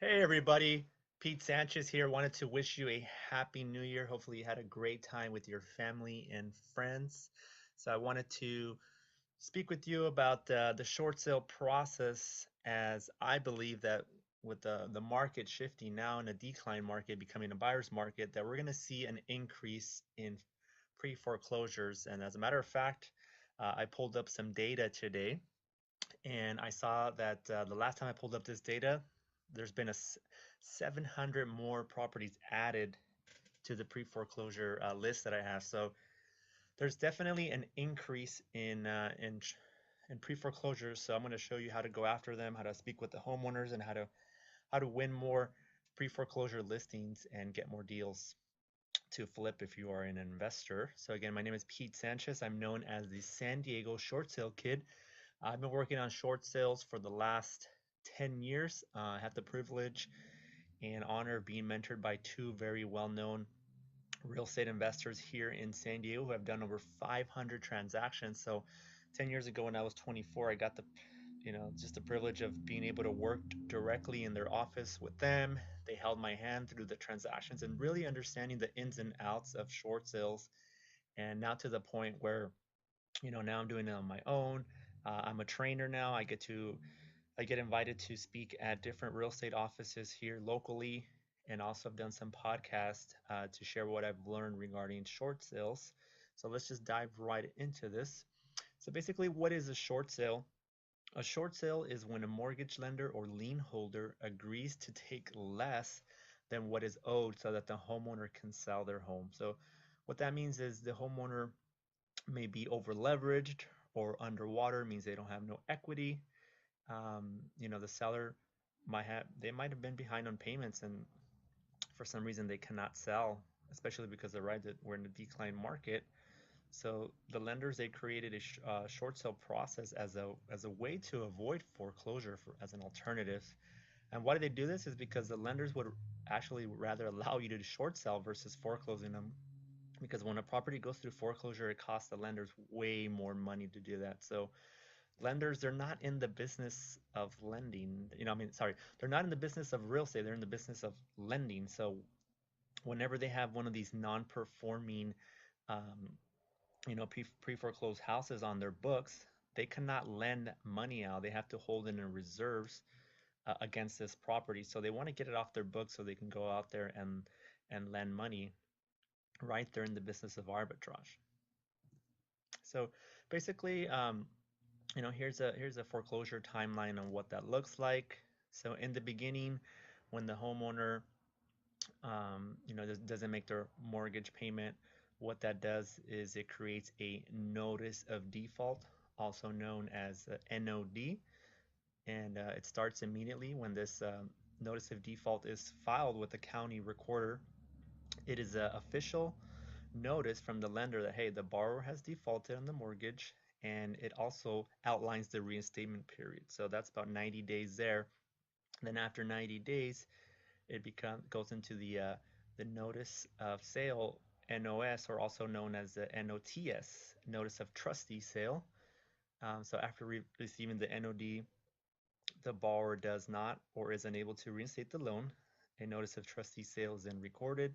Hey everybody, Pete Sanchez here. Wanted to wish you a happy new year. Hopefully you had a great time with your family and friends. So I wanted to speak with you about the short sale process, as I believe that with the market shifting now in a decline market becoming a buyer's market, that we're going to see an increase in pre-foreclosures. And as a matter of fact, I pulled up some data today and I saw that the last time I pulled up this data, there's been 700 more properties added to the pre-foreclosure list that I have. So there's definitely an increase in pre-foreclosures. So I'm going to show you how to go after them, how to speak with the homeowners, and how to win more pre-foreclosure listings and get more deals to flip if you are an investor. So again, my name is Pete Sanchez. I'm known as the San Diego Short Sale Kid. I've been working on short sales for the last 10 years. I have the privilege and honor of being mentored by two very well-known real estate investors here in San Diego who have done over 500 transactions. So 10 years ago when I was 24, I got just the privilege of being able to work directly in their office with them. They held my hand through the transactions and really understanding the ins and outs of short sales. And now to the point where now I'm doing it on my own. I'm a trainer now. I get invited to speak at different real estate offices here locally, and also have done some podcasts to share what I've learned regarding short sales. So let's just dive right into this. So basically, what is a short sale? A short sale is when a mortgage lender or lien holder agrees to take less than what is owed so that the homeowner can sell their home. So what that means is the homeowner may be over leveraged or underwater, means they don't have no equity. The seller might have been behind on payments, and for some reason they cannot sell, especially because they're right that we're in a decline market. So the lenders, they created a short sale process as a way to avoid foreclosure as an alternative. And why do they do this? Is because the lenders would actually rather allow you to short sell versus foreclosing them, because when a property goes through foreclosure, it costs the lenders way more money to do that. So lenders, they're not in the business of lending. Sorry, they're not in the business of real estate. They're in the business of lending. So whenever they have one of these non-performing, um, pre-foreclosed houses on their books, they cannot lend money out. They have to hold it in reserves against this property. So they want to get it off their books so they can go out there and lend money. Right, they're in the business of arbitrage. So basically, here's a foreclosure timeline on what that looks like. So in the beginning, when the homeowner doesn't make their mortgage payment, what that does is it creates a notice of default, also known as NOD, and it starts immediately when this notice of default is filed with the county recorder. It is an official notice from the lender that, hey, the borrower has defaulted on the mortgage, and it also outlines the reinstatement period. So that's about 90 days there. Then after 90 days, it goes into the notice of sale, NOS, or also known as the NOTS, notice of trustee sale. So after receiving the NOD, the borrower does not or is unable to reinstate the loan. A notice of trustee sale is then recorded,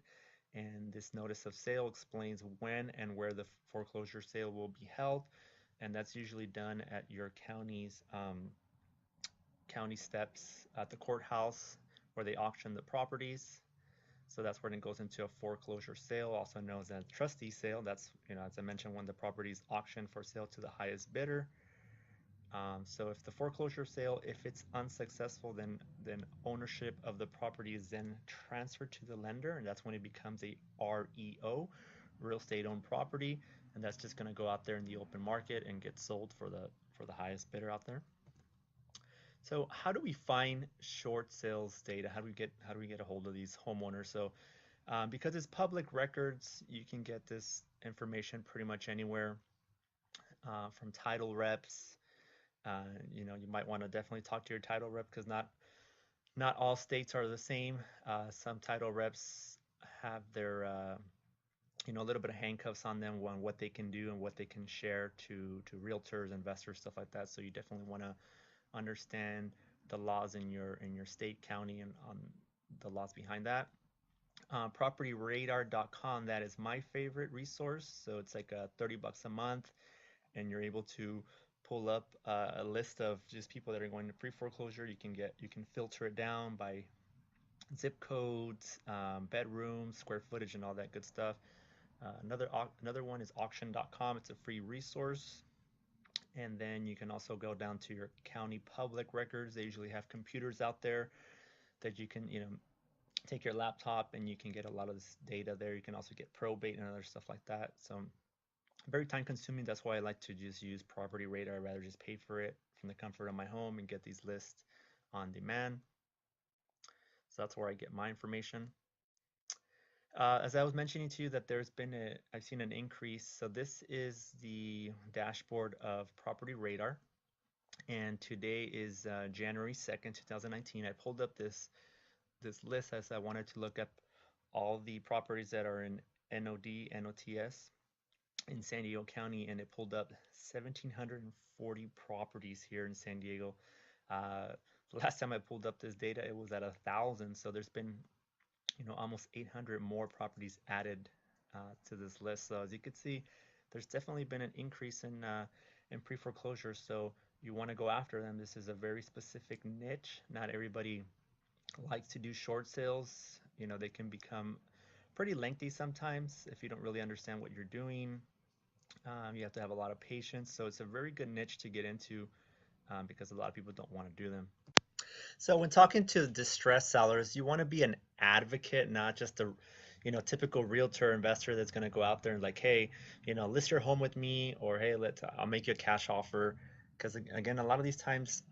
and this notice of sale explains when and where the foreclosure sale will be held, and that's usually done at your county steps at the courthouse where they auction the properties. So that's when it goes into a foreclosure sale, also known as a trustee sale. That's, as I mentioned, when the property is auctioned for sale to the highest bidder. So if the foreclosure sale, if it's unsuccessful, then ownership of the property is then transferred to the lender, and that's when it becomes a REO, real estate owned property, and that's just going to go out there in the open market and get sold for the highest bidder out there. So how do we find short sales data? How do we get a hold of these homeowners? So because it's public records, you can get this information pretty much anywhere, from title reps. You might want to definitely talk to your title rep, because not all states are the same. Some title reps have their a little bit of handcuffs on them on what they can do and what they can share to realtors, investors, stuff like that. So you definitely want to understand the laws in your state, county, and on the laws behind that. PropertyRadar.com, that is my favorite resource. So it's like $30 a month, and you're able to pull up a list of just people that are going to pre-foreclosure. You can filter it down by zip codes, bedrooms, square footage, and all that good stuff. Another one is auction.com. It's a free resource. And then you can also go down to your county public records. They usually have computers out there that you can, take your laptop and you can get a lot of this data there. You can also get probate and other stuff like that. So very time consuming. That's why I like to just use Property Radar. I'd rather just pay for it from the comfort of my home and get these lists on demand. So that's where I get my information. As I was mentioning to you that I've seen an increase. So this is the dashboard of Property Radar, and today is January 2nd, 2019. I pulled up this list as I wanted to look up all the properties that are in NOD, NOTS in San Diego County, and it pulled up 1,740 properties here in San Diego. Uh, last time I pulled up this data, it was at 1,000. So there's been, almost 800 more properties added to this list. So as you can see, there's definitely been an increase in pre-foreclosure. So you want to go after them. This is a very specific niche. Not everybody likes to do short sales. They can become pretty lengthy sometimes if you don't really understand what you're doing. You have to have a lot of patience. So it's a very good niche to get into because a lot of people don't want to do them. So when talking to distressed sellers, you want to be an advocate, not just a, typical realtor investor that's going to go out there and like, hey, list your home with me, or hey, I'll make you a cash offer. Because again, a lot of these times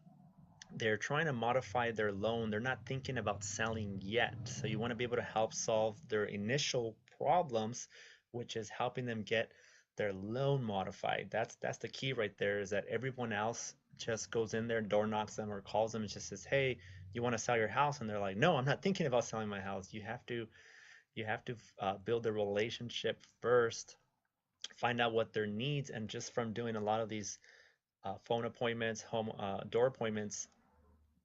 they're trying to modify their loan. They're not thinking about selling yet. So you want to be able to help solve their initial problems, which is helping them get their loan modified. That's the key right there, is that everyone else just goes in there and door knocks them or calls them and just says, "Hey, you want to sell your house?" And they're like, "No, I'm not thinking about selling my house." You have to build a relationship first, find out what their needs, and just from doing a lot of these phone appointments, home door appointments,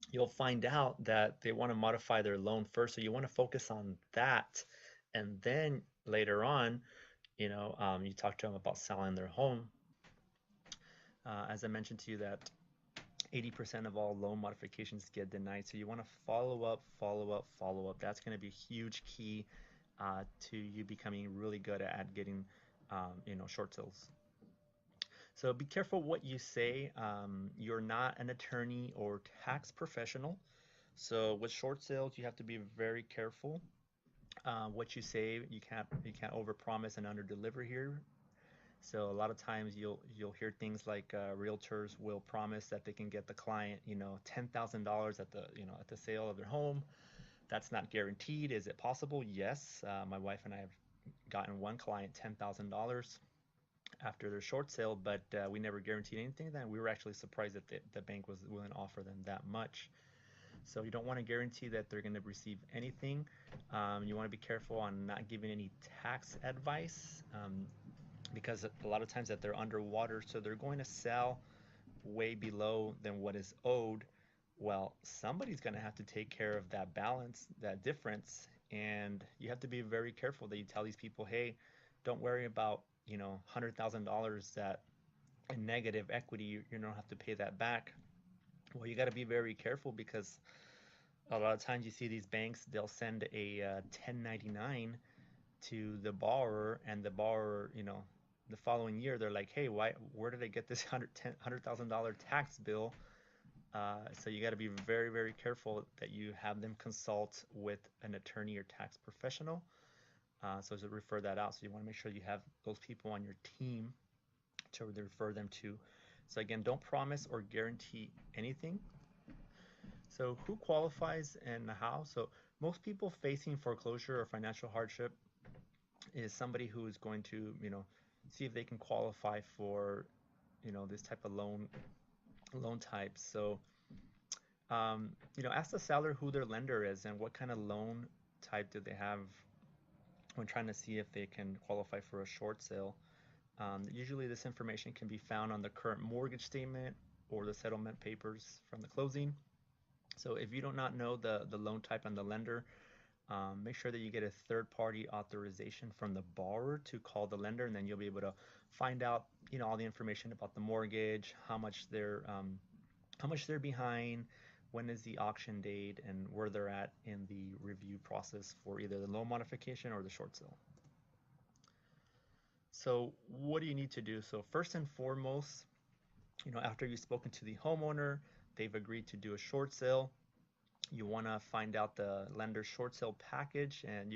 you'll find out that they want to modify their loan first. So you want to focus on that, and then later on, you talk to them about selling their home. As I mentioned to you, that 80% of all loan modifications get denied. So you want to follow up, follow up, follow up. That's going to be a huge key to you becoming really good at getting, short sales. So be careful what you say. You're not an attorney or tax professional. So with short sales, you have to be very careful what you say. You can't overpromise and underdeliver here. So a lot of times you'll hear things like realtors will promise that they can get the client, $10,000 at the sale of their home. That's not guaranteed. Is it possible? Yes. My wife and I have gotten one client $10,000 after their short sale, but we never guaranteed anything. Then we were actually surprised that the bank was willing to offer them that much. So you don't want to guarantee that they're going to receive anything. You want to be careful on not giving any tax advice because a lot of times that they're underwater, so they're going to sell way below than what is owed. Well, somebody's going to have to take care of that balance, that difference, and you have to be very careful that you tell these people, hey, don't worry about $100,000 that in negative equity, you don't have to pay that back. Well, you got to be very careful because a lot of times you see these banks, they'll send a 1099 to the borrower, and the borrower, the following year, they're like, hey, where did I get this $100,000 tax bill? So you got to be very, very careful that you have them consult with an attorney or tax professional. So to refer that out. So you want to make sure you have those people on your team to refer them to. So again, don't promise or guarantee anything. So who qualifies and how? So most people facing foreclosure or financial hardship is somebody who is going to, see if they can qualify for, this type of loan type. So, ask the seller who their lender is and what kind of loan type do they have when trying to see if they can qualify for a short sale. Usually this information can be found on the current mortgage statement or the settlement papers from the closing. So if you do not know the loan type and the lender, make sure that you get a third-party authorization from the borrower to call the lender, and then you'll be able to find out, all the information about the mortgage, how much they're behind, when is the auction date, and where they're at in the review process for either the loan modification or the short sale. So what do you need to do? So first and foremost, after you've spoken to the homeowner, they've agreed to do a short sale. You want to find out the lender's short sale package, and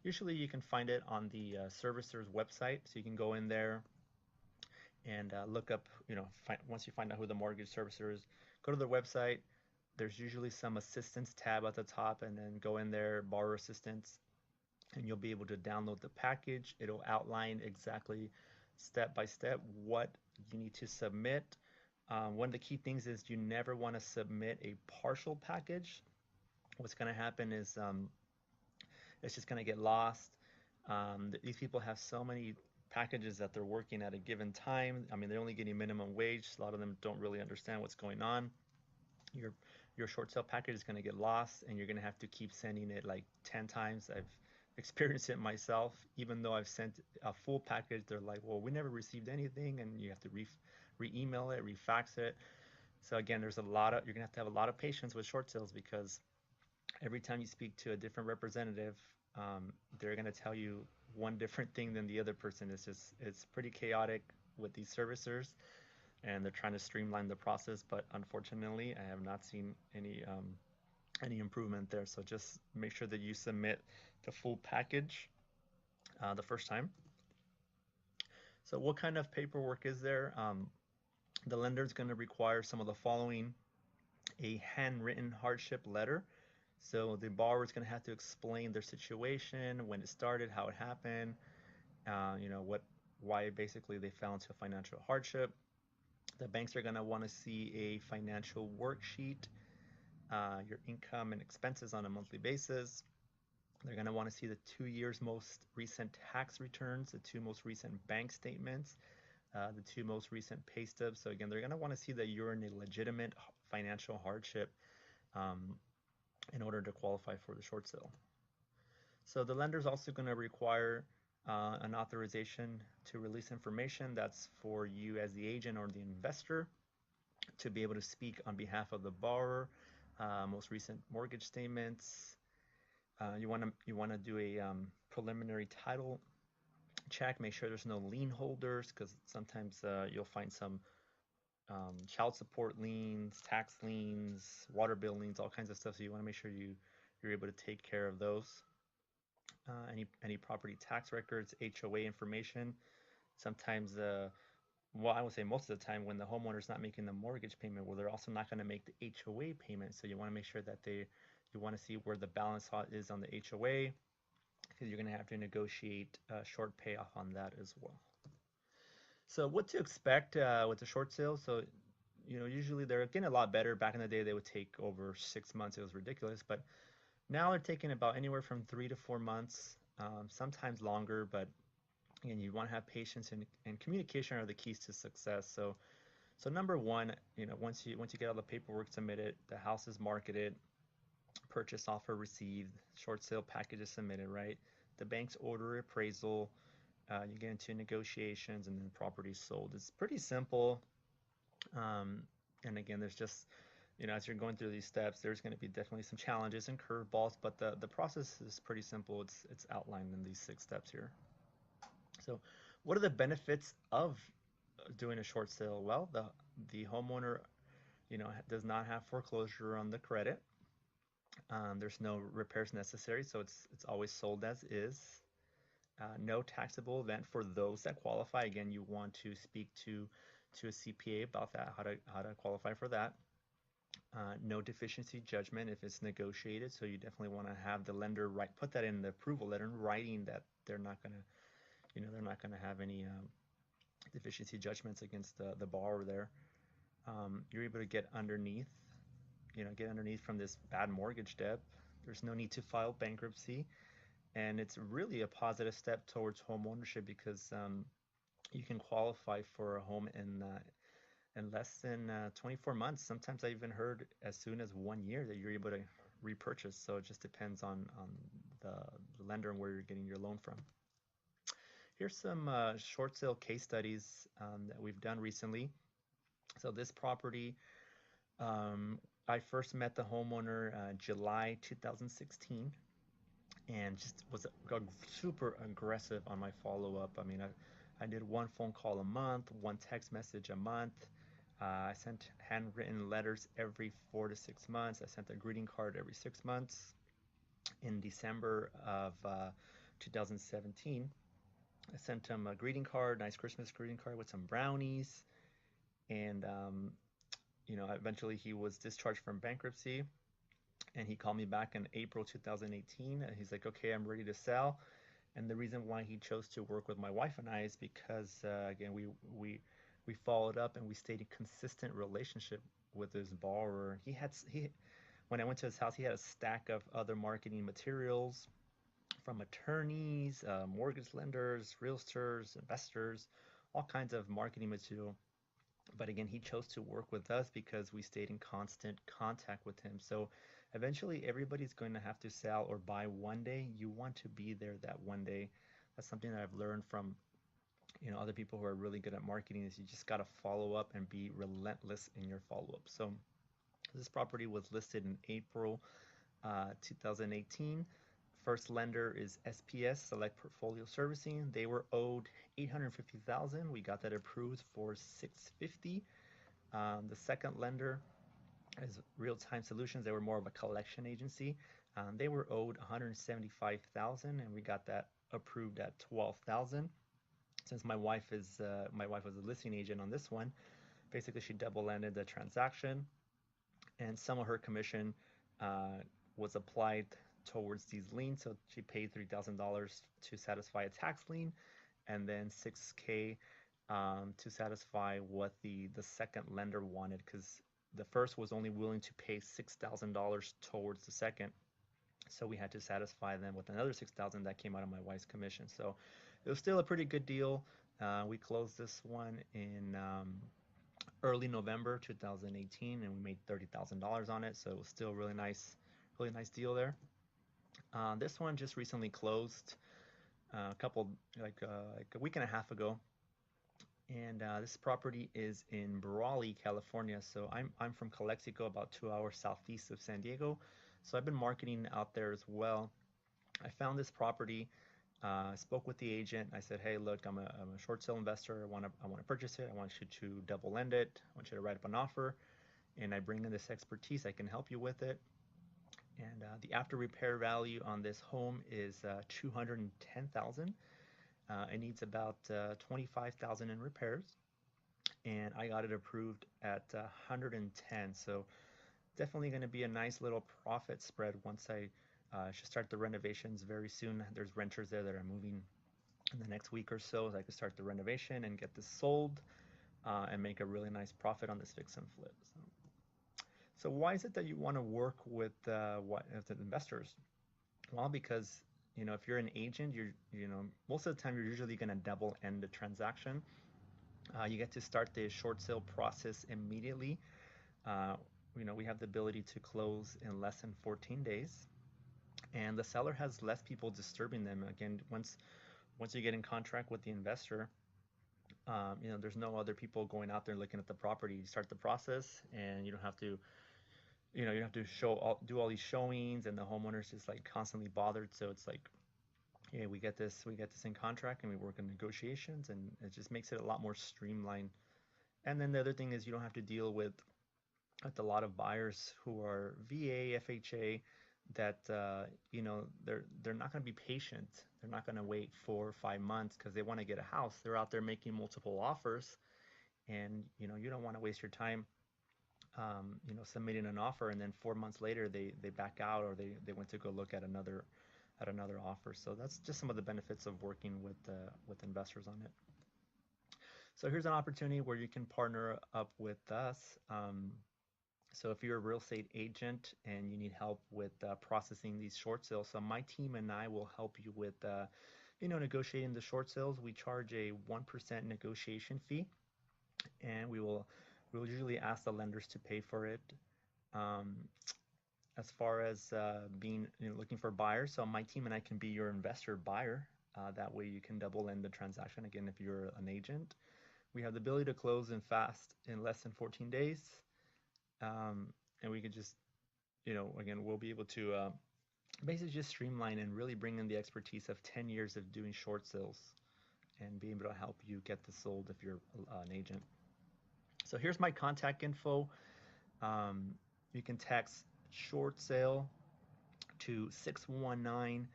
usually you can find it on the servicer's website. So you can go in there and look up, once you find out who the mortgage servicer is, go to their website. There's usually some assistance tab at the top, and then go in there, borrower assistance, and you'll be able to download the package. It'll outline exactly step by step what you need to submit. One of the key things is you never want to submit a partial package. What's going to happen is it's just going to get lost. These people have so many packages that they're working at a given time. I mean, they're only getting minimum wage. A lot of them don't really understand what's going on. Your short sale package is going to get lost, and you're going to have to keep sending it like 10 times. I've experienced it myself. Even though I've sent a full package, they're like, well, we never received anything, and you have to re-email it, refax it. So again, you're gonna have to have a lot of patience with short sales, because every time you speak to a different representative, they're gonna tell you one different thing than the other person. It's pretty chaotic with these servicers, and they're trying to streamline the process, but unfortunately, I have not seen any improvement there. So just make sure that you submit the full package the first time. So what kind of paperwork is there? The lender is going to require some of the following: a handwritten hardship letter. So the borrower is going to have to explain their situation, when it started, how it happened, why basically they fell into financial hardship. The banks are going to want to see a financial worksheet, your income and expenses on a monthly basis. They're going to want to see the 2 years most recent tax returns, the 2 most recent bank statements, the 2 most recent pay stubs. So again, they're going to want to see that you're in a legitimate financial hardship in order to qualify for the short sale. So the lender is also going to require an authorization to release information that's for you as the agent or the investor to be able to speak on behalf of the borrower, most recent mortgage statements. You want to do a preliminary title check. Make sure there's no lien holders, because sometimes you'll find some child support liens, tax liens, water bill liens, all kinds of stuff. So you want to make sure you're able to take care of those. Any property tax records, HOA information. Sometimes, well, I would say most of the time, when the homeowner's not making the mortgage payment, well, they're also not going to make the HOA payment. So you want to make sure that you want to see where the balance is on the HOA, because you're going to have to negotiate a short payoff on that as well. So what to expect with the short sale? So, usually they're getting a lot better. Back in the day, they would take over 6 months. It was ridiculous. But now they're taking about anywhere from 3 to 4 months, sometimes longer. But again, you want to have patience, and communication are the keys to success. So number one, once you get all the paperwork submitted, the house is marketed, purchase offer received, short sale package is submitted, right? The bank's order appraisal, you get into negotiations, and then property sold. It's pretty simple. And again, there's just, as you're going through these steps, there's going to be definitely some challenges and curveballs, but the process is pretty simple. It's outlined in these 6 steps here. So what are the benefits of doing a short sale? Well, the homeowner, does not have foreclosure on the credit. There's no repairs necessary, so it's always sold as is. No taxable event for those that qualify. Again, you want to speak to a CPA about that, how to qualify for that. No deficiency judgment if it's negotiated, so you definitely want to have the lender put that in the approval letter in writing, that they're not going to have any deficiency judgments against the borrower there. You're able to get underneath from this bad mortgage debt. There's no need to file bankruptcy, and it's really a positive step towards home ownership, because you can qualify for a home in less than 24 months. Sometimes I even heard as soon as 1 year that you're able to repurchase. So it just depends on the, the lender and where you're getting your loan from. Here's some short sale case studies that we've done recently. So this property, um, I first met the homeowner July 2016 and just was super aggressive on my follow up. I mean, I did one phone call a month, one text message a month. I sent handwritten letters every 4 to 6 months. I sent a greeting card every 6 months. In December of 2017, I sent him a greeting card, nice Christmas greeting card with some brownies. And, eventually he was discharged from bankruptcy. And he called me back in April 2018. And he's like, okay, I'm ready to sell. And the reason why he chose to work with my wife and I is because, again, we followed up and we stayed in consistent relationship with this borrower. When I went to his house, he had a stack of other marketing materials from attorneys, mortgage lenders, realtors, investors, all kinds of marketing material. But again, he chose to work with us because we stayed in constant contact with him. So eventually, everybody's going to have to sell or buy one day. You want to be there that one day. That's something that I've learned from other people who are really good at marketing is you just got to follow up and be relentless in your follow up. So this property was listed in April 2018. First lender is SPS Select Portfolio Servicing. They were owed 850,000. We got that approved for 650. The second lender is Real Time Solutions. They were more of a collection agency. They were owed 175,000, and we got that approved at 12,000. Since my wife was a listing agent on this one, basically she double landed the transaction, and some of her commission was applied towards these liens. So she paid $3,000 to satisfy a tax lien, and then 6K to satisfy what the second lender wanted, because the first was only willing to pay $6,000 towards the second. So we had to satisfy them with another 6,000 that came out of my wife's commission. So it was still a pretty good deal. We closed this one in early November 2018, and we made $30,000 on it. So it was still a really nice deal there. This one just recently closed a couple like a week and a half ago, and this property is in Brawley, California. So I'm from Calexico, about 2 hours southeast of San Diego. So I've been marketing out there as well. I found this property. Spoke with the agent. I said, "Hey, look, I'm a short sale investor. I want to purchase it. I want you to double lend it. I want you to write up an offer, and I bring in this expertise. I can help you with it." And the after repair value on this home is 210,000. It needs about 25,000 in repairs, and I got it approved at 110. So definitely going to be a nice little profit spread once I should start the renovations very soon. There's renters there that are moving in the next week or so I could start the renovation and get this sold and make a really nice profit on this fix and flip. So why is it that you want to work with with investors? Well, because if you're an agent, most of the time you're usually going to double end the transaction. You get to start the short sale process immediately. Uh, we have the ability to close in less than 14 days, and the seller has less people disturbing them. Again, once you get in contract with the investor, there's no other people going out there looking at the property. You start the process, and you don't have to, you have to do all these showings, and the homeowner's just like constantly bothered. So it's like, yeah, we get this in contract, and we work in negotiations, and it just makes it a lot more streamlined. And then the other thing is you don't have to deal with a lot of buyers who are VA, FHA, that they're not going to be patient. They're not going to wait 4 or 5 months because they want to get a house. They're out there making multiple offers, and you don't want to waste your time, submitting an offer, and then 4 months later they back out, or they went to go look at another offer. So that's just some of the benefits of working with investors on it. So here's an opportunity where you can partner up with us. So if you're a real estate agent and you need help with processing these short sales, so my team and I will help you with, negotiating the short sales. We charge a 1% negotiation fee, and we will We'll usually ask the lenders to pay for it. Um, as far as being looking for buyers, so my team and I can be your investor buyer. That way you can double in the transaction. Again, if you're an agent, we have the ability to close in fast in less than 14 days. And we could just, again, we'll be able to basically just streamline and really bring in the expertise of 10 years of doing short sales and be able to help you get this sold if you're an agent. So here's my contact info. Um, you can text short sale to 619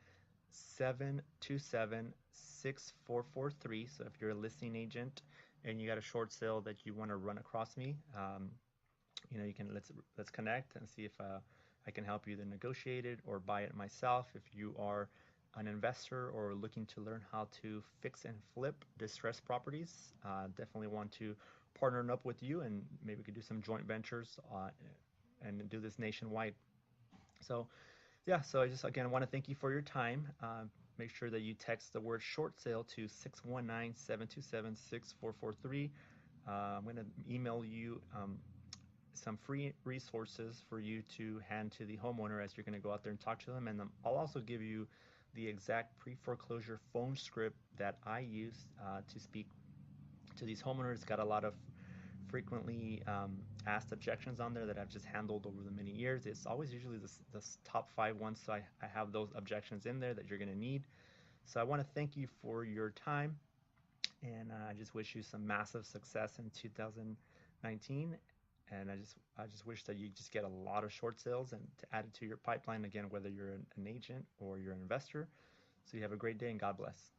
727 6443. So if you're a listing agent and you got a short sale that you want to run across me, you can let's connect and see if I can help you either negotiate it or buy it myself. If you are an investor or looking to learn how to fix and flip distressed properties, definitely want to partner up with you, and maybe we could do some joint ventures and do this nationwide. So yeah, so I just again want to thank you for your time. Make sure that you text the word short sale to 619 727 6443. I'm going to email you some free resources for you to hand to the homeowner as you're going to go out there and talk to them. And I'll also give you the exact pre-foreclosure phone script that I use to speak to these homeowners. It's got a lot of frequently asked objections on there that I've just handled over the many years. It's always usually the top 5 ones, so I have those objections in there that you're going to need. So I want to thank you for your time, and I just wish you some massive success in 2019. And I just wish that you just get a lot of short sales and to add it to your pipeline again, whether you're an agent or you're an investor. So you have a great day and God bless.